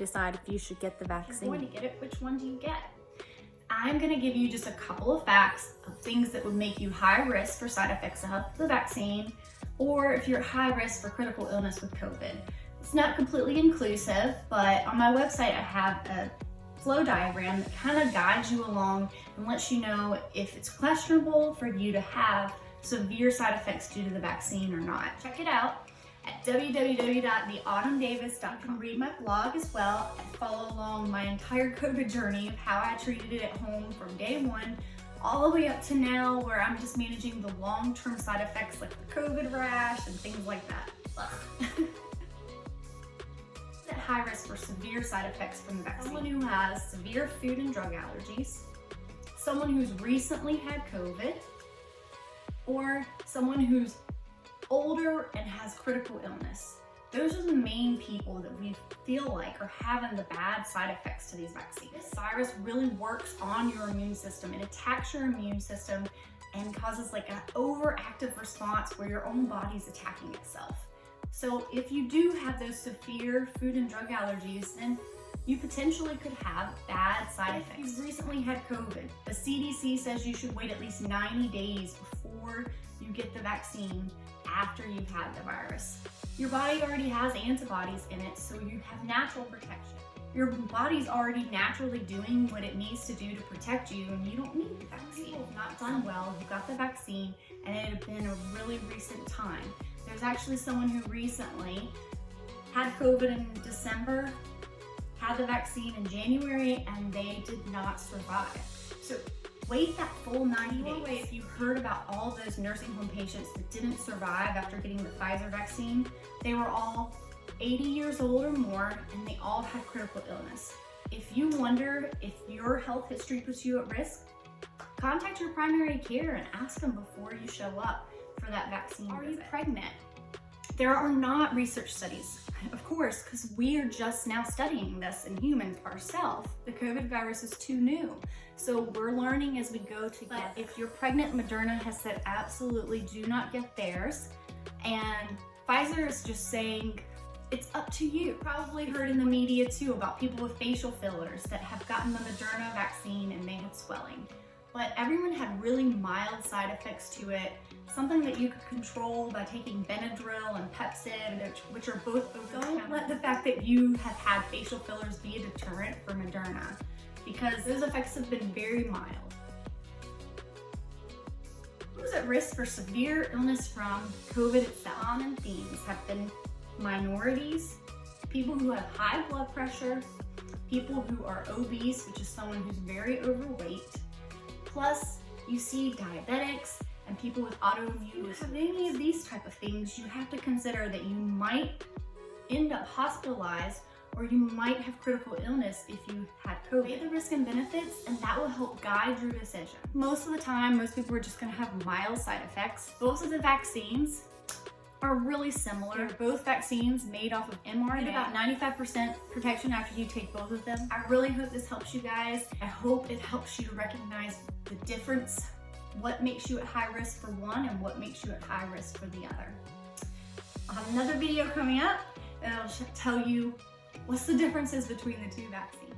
decide if you should get the vaccine. If you're going to get it, which one do you get? I'm going to give you just a couple of facts of things that would make you high risk for side effects of the vaccine, or if you're at high risk for critical illness with COVID. It's not completely inclusive, but on my website I have a flow diagram that kind of guides you along and lets you know if it's questionable for you to have severe side effects due to the vaccine or not. Check it out at www.theautumndavis.com. You can read my blog as well and follow along my entire COVID journey of how I treated it at home from day one all the way up to now, where I'm just managing the long-term side effects like the COVID rash and things like that. At high risk for severe side effects from the vaccine: someone who has severe food and drug allergies, someone who's recently had COVID, or someone who's older and has critical illness. Those are the main people that we feel like are having the bad side effects to these vaccines. This virus really works on your immune system. It attacks your immune system and causes like an overactive response where your own body's attacking itself. So if you do have those severe food and drug allergies, then you potentially could have bad side effects. If you've recently had COVID, the CDC says you should wait at least 90 days before you get the vaccine after you've had the virus. Your body already has antibodies in it, so you have natural protection. Your body's already naturally doing what it needs to do to protect you, and you don't need the vaccine. People have not done well, you got the vaccine, and it had been a really recent time. There's actually someone who recently had COVID in December, had the vaccine in January, and they did not survive. So wait that full 90 days. If you heard about all those nursing home patients that didn't survive after getting the Pfizer vaccine, they were all 80 years old or more, and they all had critical illness. If you wonder if your health history puts you at risk, contact your primary care and ask them before you show up for that vaccine visit. Are you pregnant? There are not research studies, of course, because we are just now studying this in humans ourselves. The COVID virus is too new, so we're learning as we go together. But if you're pregnant, Moderna has said absolutely do not get theirs, and Pfizer is just saying it's up to you. You've probably heard in the media too about people with facial fillers that have gotten the Moderna vaccine and they had swelling. But everyone had really mild side effects to it, something that you could control by taking Benadryl and Pepcid, which are both over-the-counter. Don't let the fact that you have had facial fillers be a deterrent for Moderna, because those effects have been very mild. Who's at risk for severe illness from COVID itself? Common themes have been minorities, people who have high blood pressure, people who are obese, which is someone who's very overweight, plus you see diabetics and people with autoimmune. If you have any of these type of things, you have to consider that you might end up hospitalized, or you might have critical illness if you had COVID. Weigh the risk and benefits, and that will help guide your decision. Most of the time, most people are just gonna have mild side effects. Both of the vaccines are really similar. They're both vaccines made off of mRNA. About 95% protection after you take both of them. I really hope this helps you guys. I hope it helps you to recognize the difference, what makes you at high risk for one and what makes you at high risk for the other. I'll have another video coming up and I'll tell you what's the differences between the two vaccines.